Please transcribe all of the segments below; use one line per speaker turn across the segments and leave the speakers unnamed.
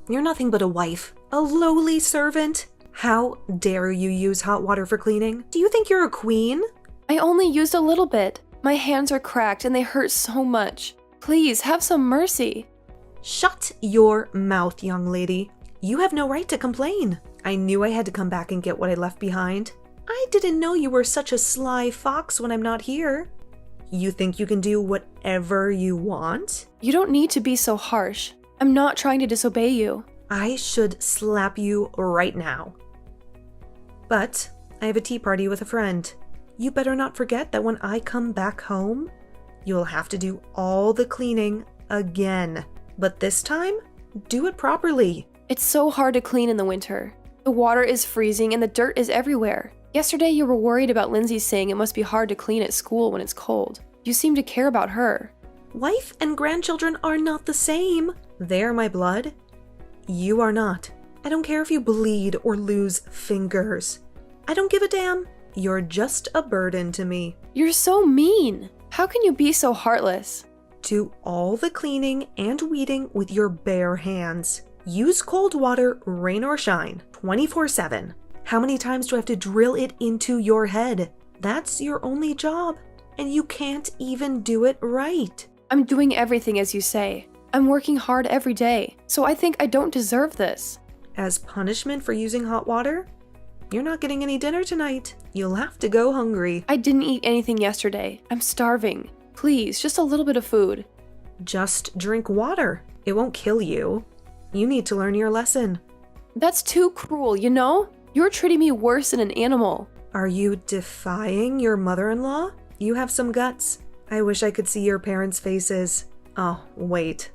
You're nothing but a wife. A lowly servant. How dare you use hot water for cleaning? Do you think you're a queen?
I only used a little bit. My hands are cracked and they hurt so much. Please, have some mercy.
Shut your mouth, young lady. You have no right to complain. I knew I had to come back and get what I left behind. I didn't know you were such a sly fox when I'm not here. You think you can do whatever you want?
You don't need to be so harsh. I'm not trying to disobey you.
I should slap you right now. But I have a tea party with a friend. You better not forget that when I come back home, you'll have to do all the cleaning again. But this time, do it properly.
It's so hard to clean in the winter. The water is freezing and the dirt is everywhere. Yesterday you were worried about Lindsay saying it must be hard to clean at school when it's cold. You seem to care about her.
Wife and grandchildren are not the same. They're my blood. You are not. I don't care if you bleed or lose fingers. I don't give a damn. You're just a burden to me.
You're so mean. How can you be so heartless?
Do all the cleaning and weeding with your bare hands. Use cold water, rain or shine, 24/7. How many times do I have to drill it into your head? That's your only job, and you can't even do it right.
I'm doing everything as you say. I'm working hard every day, so I think I don't deserve this.
As punishment for using hot water? You're not getting any dinner tonight. You'll have to go hungry.
I didn't eat anything yesterday. I'm starving. Please, just a little bit of food.
Just drink water. It won't kill you. You need to learn your lesson.
That's too cruel, you know? You're treating me worse than an animal.
Are you defying your mother-in-law? You have some guts. I wish I could see your parents' faces. Oh, wait.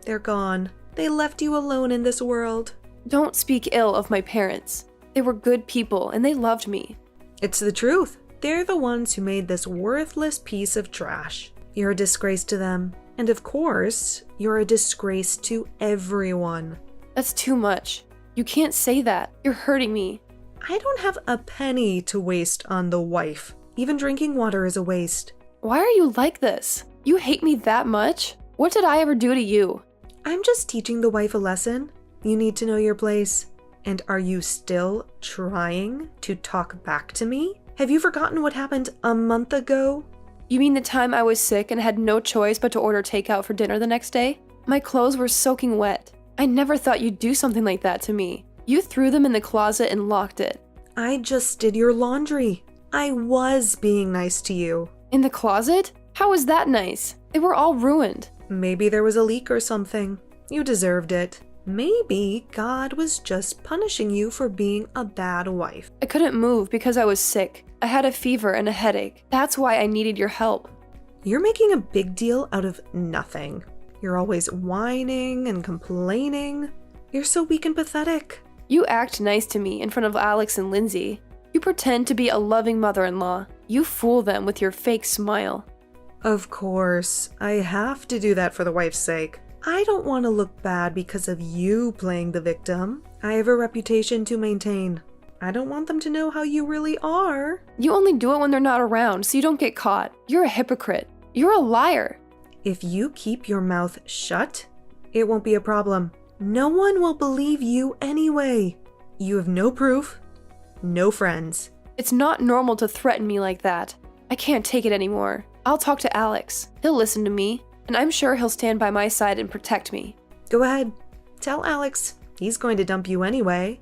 They're gone. They left you alone in this world.
Don't speak ill of my parents. They were good people and they loved me.
It's the truth. They're the ones who made this worthless piece of trash. You're a disgrace to them. And of course, you're a disgrace to everyone.
That's too much. You can't say that. You're hurting me.
I don't have a penny to waste on the wife. Even drinking water is a waste.
Why are you like this? You hate me that much? What did I ever do to you?
I'm just teaching the wife a lesson. You need to know your place. And are you still trying to talk back to me? Have you forgotten what happened a month ago?
You mean the time I was sick and had no choice but to order takeout for dinner the next day? My clothes were soaking wet. I never thought you'd do something like that to me. You threw them in the closet and locked it.
I just did your laundry. I was being nice to you.
In the closet? How was that nice? They were all ruined.
Maybe there was a leak or something. You deserved it. Maybe God was just punishing you for being a bad wife.
I couldn't move because I was sick. I had a fever and a headache. That's why I needed your help.
You're making a big deal out of nothing. You're always whining and complaining. You're so weak and pathetic.
You act nice to me in front of Alex and Lindsay. You pretend to be a loving mother-in-law. You fool them with your fake smile.
Of course, I have to do that for the wife's sake. I don't want to look bad because of you playing the victim. I have a reputation to maintain. I don't want them to know how you really are.
You only do it when they're not around, so you don't get caught. You're a hypocrite. You're a liar.
If you keep your mouth shut, it won't be a problem. No one will believe you anyway. You have no proof, no friends.
It's not normal to threaten me like that. I can't take it anymore. I'll talk to Alex. He'll listen to me, and I'm sure he'll stand by my side and protect me.
Go ahead. Tell Alex he's going to dump you anyway.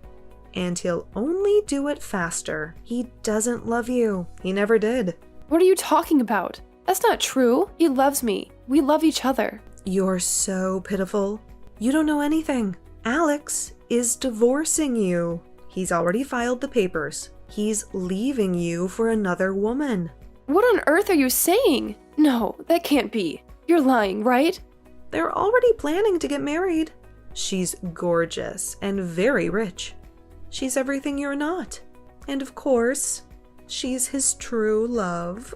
And he'll only do it faster. He doesn't love you. He never did.
What are you talking about? That's not true. He loves me. We love each other.
You're so pitiful. You don't know anything. Alex is divorcing you. He's already filed the papers. He's leaving you for another woman.
What on earth are you saying? No, that can't be. You're lying, right?
They're already planning to get married. She's gorgeous and very rich. She's everything you're not. And of course, she's his true love.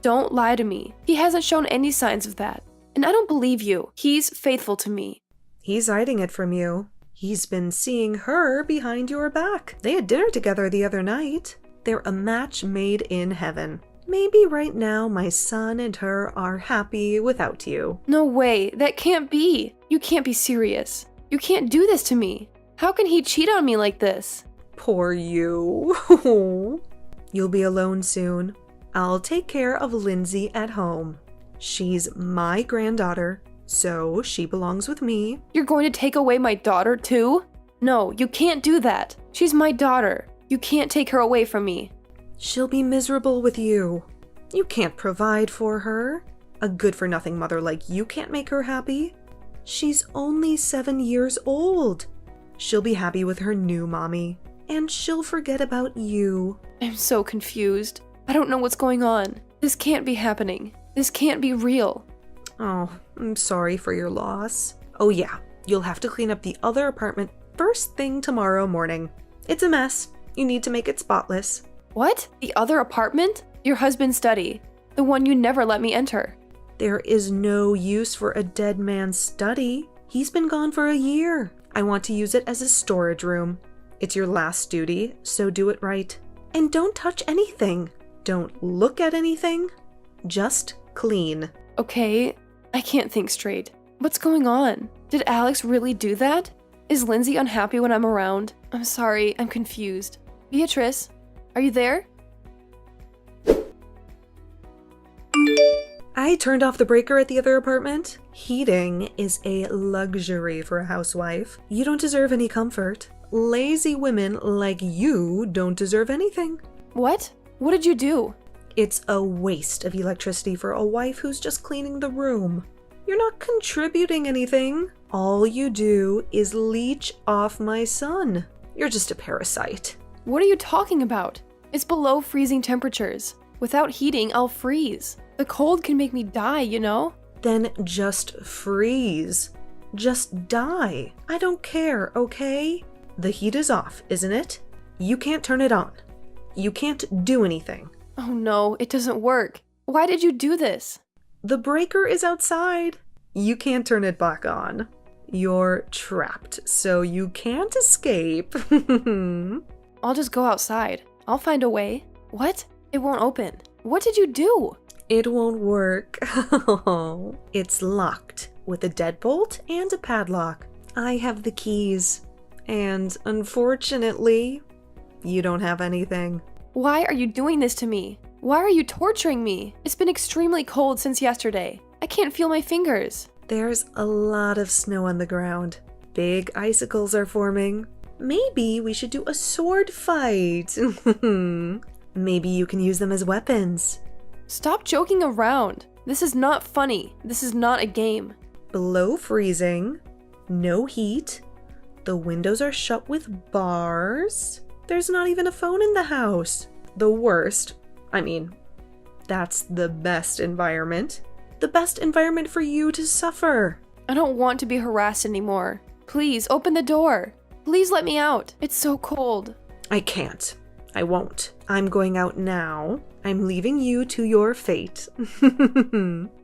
Don't lie to me. He hasn't shown any signs of that. And I don't believe you. He's faithful to me.
He's hiding it from you. He's been seeing her behind your back. They had dinner together the other night. They're a match made in heaven. Maybe right now my son and her are happy without you.
No way. That can't be. You can't be serious. You can't do this to me. How can he cheat on me like this?
Poor you. You'll be alone soon. I'll take care of Lindsay at home. She's my granddaughter, so she belongs with me.
You're going to take away my daughter too? No, you can't do that. She's my daughter. You can't take her away from me.
She'll be miserable with you. You can't provide for her. A good-for-nothing mother like you can't make her happy. She's only 7 years old. She'll be happy with her new mommy, and she'll forget about you.
I'm so confused. I don't know what's going on. This can't be happening. This can't be real.
Oh, I'm sorry for your loss. Oh yeah, you'll have to clean up the other apartment first thing tomorrow morning. It's a mess. You need to make it spotless.
What? The other apartment? Your husband's study. The one you never let me enter.
There is no use for a dead man's study. He's been gone for a year. I want to use it as a storage room. It's your last duty, so do it right. And don't touch anything. Don't look at anything. Just clean.
Okay, I can't think straight. What's going on? Did Alex really do that? Is Lindsay unhappy when I'm around? I'm sorry, I'm confused. Beatrice, are you there?
I turned off the breaker at the other apartment. Heating is a luxury for a housewife. You don't deserve any comfort. Lazy women like you don't deserve anything.
What? What did you do?
It's a waste of electricity for a wife who's just cleaning the room. You're not contributing anything. All you do is leech off my son. You're just a parasite.
What are you talking about? It's below freezing temperatures. Without heating, I'll freeze. The cold can make me die, you know?
Then just freeze. Just die. I don't care, okay? The heat is off, isn't it? You can't turn it on. You can't do anything.
Oh no, it doesn't work. Why did you do this?
The breaker is outside. You can't turn it back on. You're trapped, so you can't escape.
I'll just go outside. I'll find a way. What? It won't open. What did you do?
It won't work. It's locked with a deadbolt and a padlock. I have the keys. And unfortunately, you don't have anything.
Why are you doing this to me? Why are you torturing me? It's been extremely cold since yesterday. I can't feel my fingers.
There's a lot of snow on the ground. Big icicles are forming. Maybe we should do a sword fight. Maybe you can use them as weapons.
Stop joking around. This is not funny. This is not a game.
Below freezing. No heat. The windows are shut with bars. There's not even a phone in the house. The worst. I mean, that's the best environment. The best environment for you to suffer.
I don't want to be harassed anymore. Please, open the door. Please let me out. It's so cold.
I can't. I won't. I'm going out now. I'm leaving you to your fate.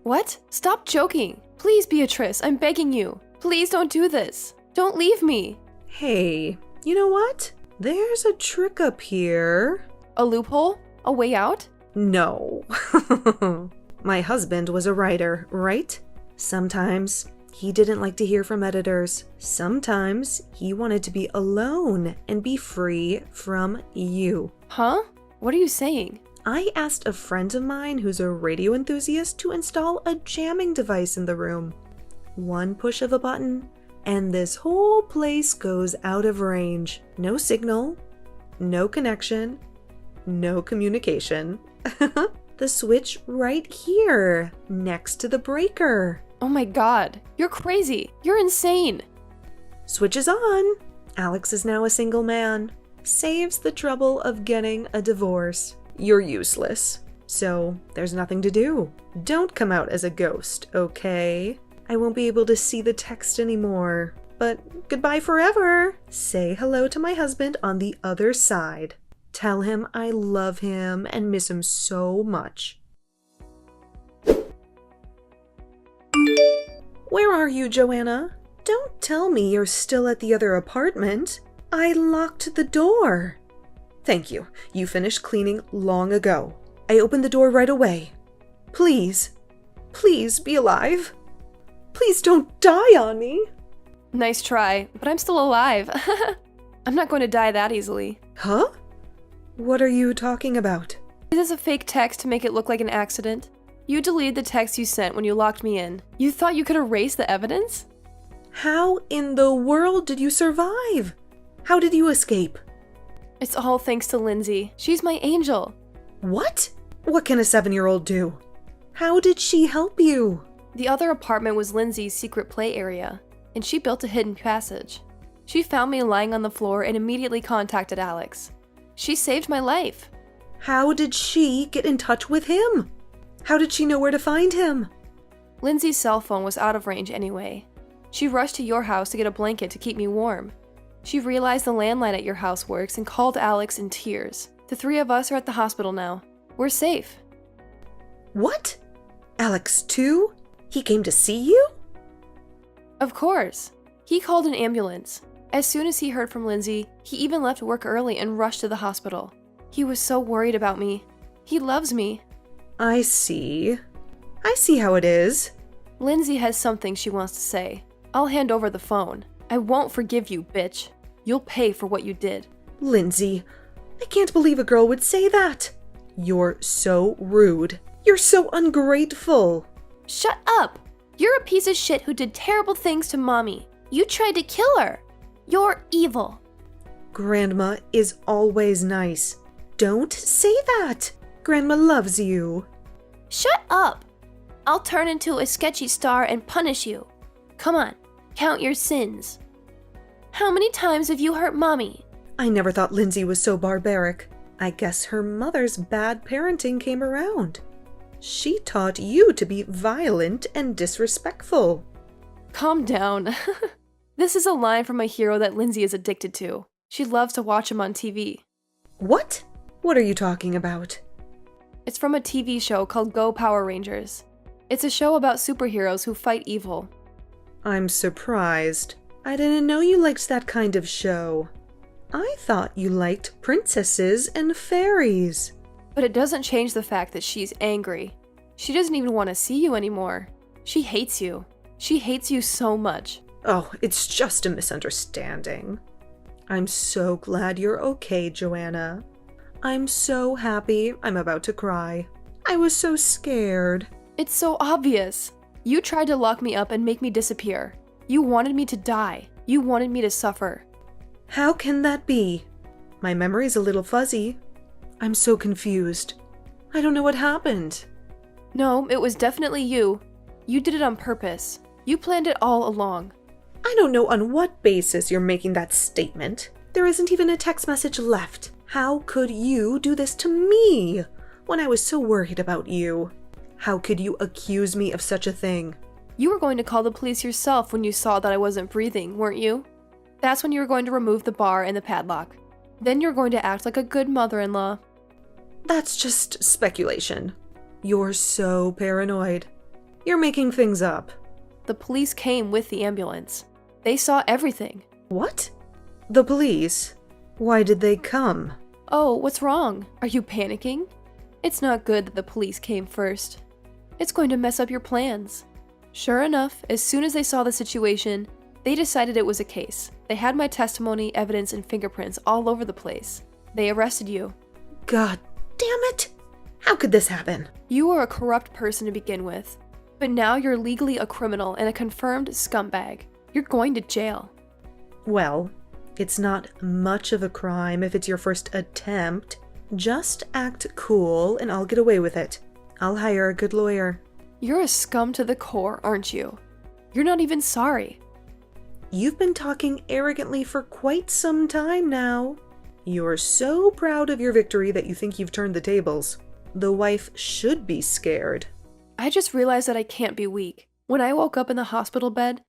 What? Stop joking. Please, Beatrice, I'm begging you. Please don't do this. Don't leave me.
Hey, you know what? There's a trick up here.
A loophole? A way out?
No. My husband was a writer, right? Sometimes he didn't like to hear from editors. Sometimes he wanted to be alone and be free from you.
Huh? What are you saying?
I asked a friend of mine who's a radio enthusiast to install a jamming device in the room. One push of a button, and this whole place goes out of range. No signal, no connection, no communication. The switch right here, next to the breaker.
Oh my god, you're crazy. You're insane.
Switch is on. Alex is now a single man. Saves the trouble of getting a divorce. You're useless, so there's nothing to do. Don't come out as a ghost, okay? I won't be able to see the text anymore. But goodbye forever. Say hello to my husband on the other side. Tell him I love him and miss him so much. Where are you, Joanna? Don't tell me you're still at the other apartment. I locked the door. Thank you. You finished cleaning long ago. I opened the door right away. Please, please be alive. Please don't die on me.
Nice try, but I'm still alive. I'm not going to die that easily.
Huh? What are you talking about?
It is a fake text to make it look like an accident. You deleted the text you sent when you locked me in. You thought you could erase the evidence?
How in the world did you survive? How did you escape?
It's all thanks to Lindsay. She's my angel.
What? What can a 7-year-old do? How did she help you?
The other apartment was Lindsay's secret play area, and she built a hidden passage. She found me lying on the floor and immediately contacted Alex. She saved my life.
How did she get in touch with him? How did she know where to find him?
Lindsay's cell phone was out of range anyway. She rushed to your house to get a blanket to keep me warm. She realized the landline at your house works and called Alex in tears. The 3 of us are at the hospital now. We're safe.
What? Alex too? He came to see you?
Of course. He called an ambulance. As soon as he heard from Lindsay, he even left work early and rushed to the hospital. He was so worried about me. He loves me.
I see. I see how it is.
Lindsay has something she wants to say. I'll hand over the phone. I won't forgive you, bitch. You'll pay for what you did.
Lindsay, I can't believe a girl would say that. You're so rude. You're so ungrateful.
Shut up! You're a piece of shit who did terrible things to Mommy. You tried to kill her. You're evil.
Grandma is always nice. Don't say that. Grandma loves you.
Shut up! I'll turn into a sketchy star and punish you. Come on, count your sins. How many times have you hurt Mommy?
I never thought Lindsay was so barbaric. I guess her mother's bad parenting came around. She taught you to be violent and disrespectful.
Calm down. This is a line from a hero that Lindsay is addicted to. She loves to watch him on TV.
What? What are you talking about?
It's from a TV show called Go Power Rangers. It's a show about superheroes who fight evil.
I'm surprised. I didn't know you liked that kind of show. I thought you liked princesses and fairies.
But it doesn't change the fact that she's angry. She doesn't even want to see you anymore. She hates you. She hates you so much.
Oh, it's just a misunderstanding. I'm so glad you're okay, Joanna. I'm so happy. I'm about to cry. I was so scared.
It's so obvious. You tried to lock me up and make me disappear. You wanted me to die. You wanted me to suffer.
How can that be? My memory's a little fuzzy. I'm so confused. I don't know what happened.
No, it was definitely you. You did it on purpose. You planned it all along.
I don't know on what basis you're making that statement. There isn't even a text message left. How could you do this to me when I was so worried about you? How could you accuse me of such a thing?
You were going to call the police yourself when you saw that I wasn't breathing, weren't you? That's when you were going to remove the bar and the padlock. Then you're going to act like a good mother-in-law.
That's just speculation. You're so paranoid. You're making things up.
The police came with the ambulance. They saw everything.
What? The police? Why did they come?
Oh, what's wrong? Are you panicking? It's not good that the police came first. It's going to mess up your plans. Sure enough, as soon as they saw the situation, they decided it was a case. They had my testimony, evidence, and fingerprints all over the place. They arrested you.
God damn it! How could this happen?
You were a corrupt person to begin with, but now you're legally a criminal and a confirmed scumbag. You're going to jail.
Well, it's not much of a crime if it's your first attempt. Just act cool and I'll get away with it. I'll hire a good lawyer.
You're a scum to the core, aren't you? You're not even sorry.
You've been talking arrogantly for quite some time now. You're so proud of your victory that you think you've turned the tables. The wife should be scared.
I just realized that I can't be weak. When I woke up in the hospital bed,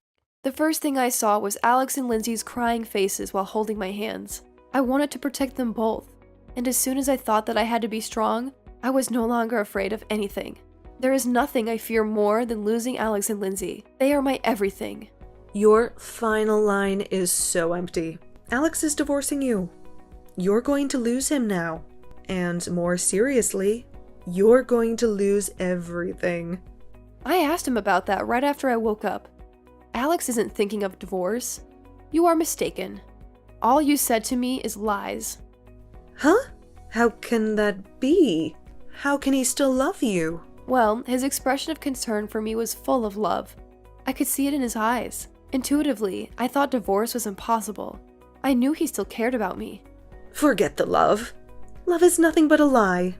the first thing I saw was Alex and Lindsay's crying faces while holding my hands. I wanted to protect them both. And as soon as I thought that I had to be strong, I was no longer afraid of anything. There is nothing I fear more than losing Alex and Lindsay. They are my everything.
Your final line is so empty. Alex is divorcing you. You're going to lose him now. And more seriously, you're going to lose everything.
I asked him about that right after I woke up. Alex isn't thinking of divorce. You are mistaken. All you said to me is lies.
Huh? How can that be? How can he still love you?
Well, his expression of concern for me was full of love. I could see it in his eyes. Intuitively, I thought divorce was impossible. I knew he still cared about me.
Forget the love. Love is nothing but a lie.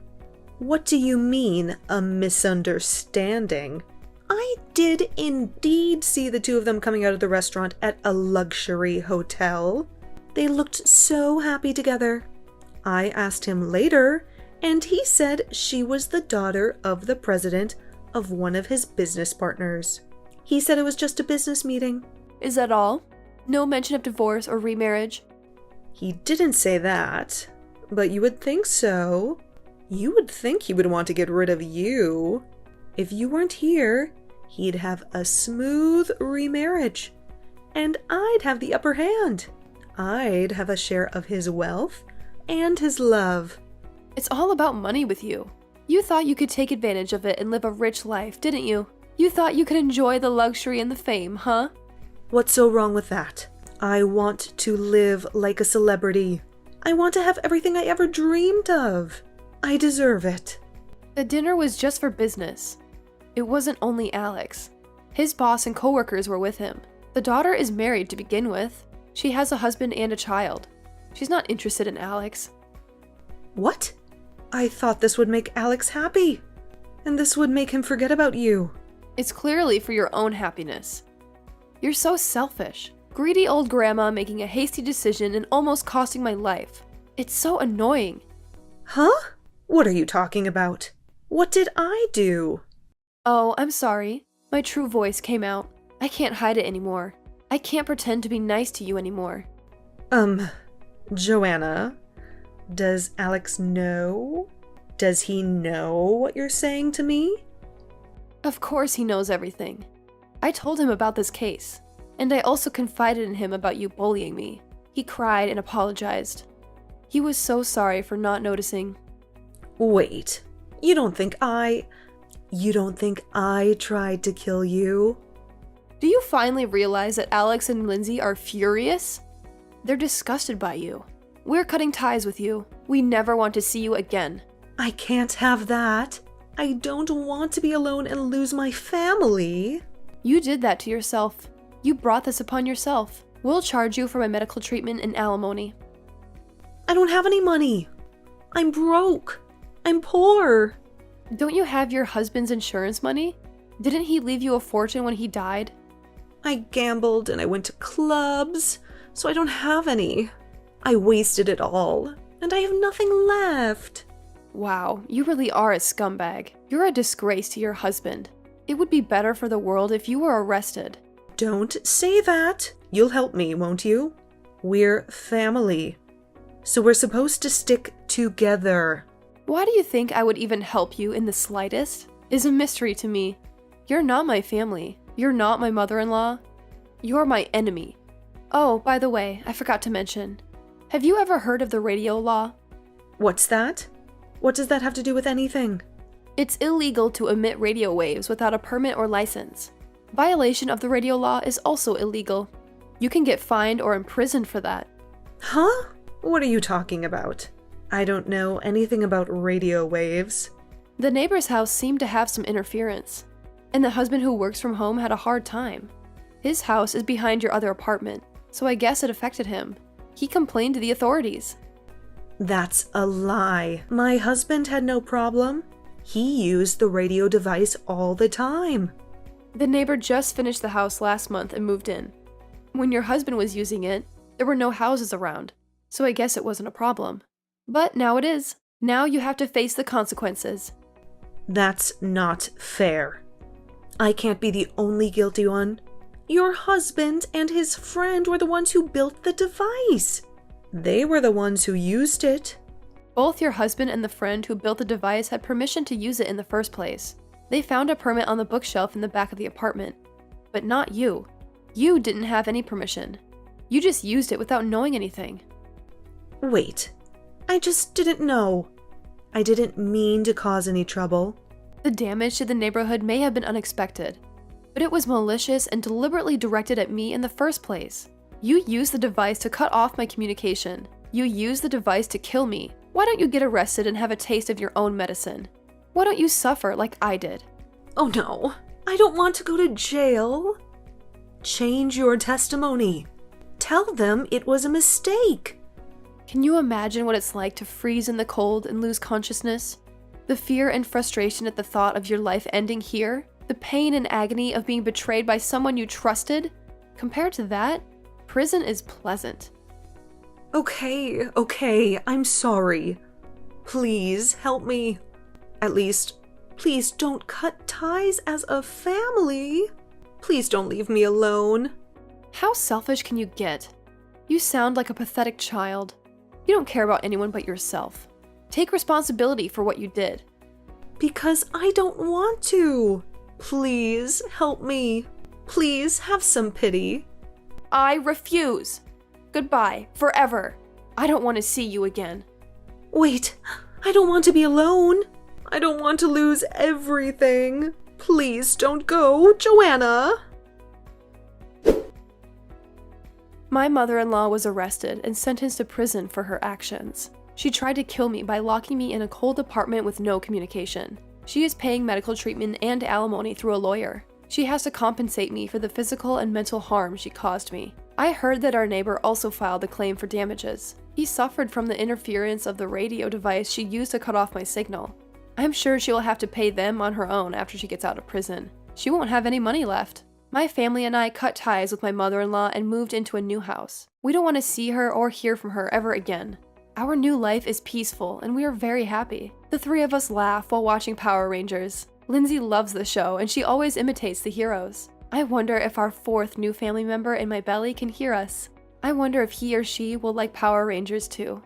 What do you mean, a misunderstanding? I did indeed see the two of them coming out of the restaurant at a luxury hotel. They looked so happy together. I asked him later, and he said she was the daughter of the president of one of his business partners. He said it was just a business meeting.
Is that all? No mention of divorce or remarriage?
He didn't say that, but you would think so. You would think he would want to get rid of you. If you weren't here, he'd have a smooth remarriage, and I'd have the upper hand. I'd have a share of his wealth and his love.
It's all about money with you. You thought you could take advantage of it and live a rich life, didn't you? You thought you could enjoy the luxury and the fame, huh?
What's so wrong with that? I want to live like a celebrity. I want to have everything I ever dreamed of. I deserve it.
The dinner was just for business. It wasn't only Alex. His boss and coworkers were with him. The daughter is married to begin with. She has a husband and a child. She's not interested in Alex.
What? I thought this would make Alex happy. And this would make him forget about you.
It's clearly for your own happiness. You're so selfish. Greedy old grandma making a hasty decision and almost costing my life. It's so annoying.
Huh? What are you talking about? What did I do?
Oh, I'm sorry. My true voice came out. I can't hide it anymore. I can't pretend to be nice to you anymore.
Joanna, does Alex know? Does he know what you're saying to me?
Of course he knows everything. I told him about this case, and I also confided in him about you bullying me. He cried and apologized. He was so sorry for not noticing.
Wait, you don't think I tried to kill you?
Do you finally realize that Alex and Lindsay are furious? They're disgusted by you. We're cutting ties with you. We never want to see you again.
I can't have that. I don't want to be alone and lose my family.
You did that to yourself. You brought this upon yourself. We'll charge you for my medical treatment and alimony.
I don't have any money. I'm broke. I'm poor.
Don't you have your husband's insurance money? Didn't he leave you a fortune when he died?
I gambled and I went to clubs, so I don't have any. I wasted it all, and I have nothing left.
Wow, you really are a scumbag. You're a disgrace to your husband. It would be better for the world if you were arrested.
Don't say that. You'll help me, won't you? We're family, so we're supposed to stick together.
Why do you think I would even help you in the slightest? Is a mystery to me. You're not my family. You're not my mother-in-law. You're my enemy. Oh, by the way, I forgot to mention. Have you ever heard of the radio law?
What's that? What does that have to do with anything?
It's illegal to emit radio waves without a permit or license. Violation of the radio law is also illegal. You can get fined or imprisoned for that.
Huh? What are you talking about? I don't know anything about radio waves.
The neighbor's house seemed to have some interference, and the husband who works from home had a hard time. His house is behind your other apartment, so I guess it affected him. He complained to the authorities.
That's a lie. My husband had no problem. He used the radio device all the time.
The neighbor just finished the house last month and moved in. When your husband was using it, there were no houses around, so I guess it wasn't a problem. But now it is. Now you have to face the consequences.
That's not fair. I can't be the only guilty one. Your husband and his friend were the ones who built the device. They were the ones who used it.
Both your husband and the friend who built the device had permission to use it in the first place. They found a permit on the bookshelf in the back of the apartment. But not you. You didn't have any permission. You just used it without knowing anything.
Wait, I just didn't know. I didn't mean to cause any trouble.
The damage to the neighborhood may have been unexpected, but it was malicious and deliberately directed at me in the first place. You used the device to cut off my communication. You used the device to kill me. Why don't you get arrested and have a taste of your own medicine? Why don't you suffer like I did?
Oh no, I don't want to go to jail. Change your testimony. Tell them it was a mistake.
Can you imagine what it's like to freeze in the cold and lose consciousness? The fear and frustration at the thought of your life ending here? The pain and agony of being betrayed by someone you trusted? Compared to that, prison is pleasant.
Okay, I'm sorry. Please help me. At least, please don't cut ties as a family. Please don't leave me alone.
How selfish can you get? You sound like a pathetic child. You don't care about anyone but yourself. Take responsibility for what you did.
Because I don't want to. Please help me. Please have some pity.
I refuse. Goodbye, forever. I don't want to see you again.
Wait, I don't want to be alone. I don't want to lose everything. Please don't go, Joanna.
My mother-in-law was arrested and sentenced to prison for her actions. She tried to kill me by locking me in a cold apartment with no communication. She is paying medical treatment and alimony through a lawyer. She has to compensate me for the physical and mental harm she caused me. I heard that our neighbor also filed a claim for damages. He suffered from the interference of the radio device she used to cut off my signal. I'm sure she will have to pay them on her own after she gets out of prison. She won't have any money left. My family and I cut ties with my mother-in-law and moved into a new house. We don't want to see her or hear from her ever again. Our new life is peaceful and we are very happy. The three of us laugh while watching Power Rangers. Lindsay loves the show and she always imitates the heroes. I wonder if our fourth new family member in my belly can hear us. I wonder if he or she will like Power Rangers too.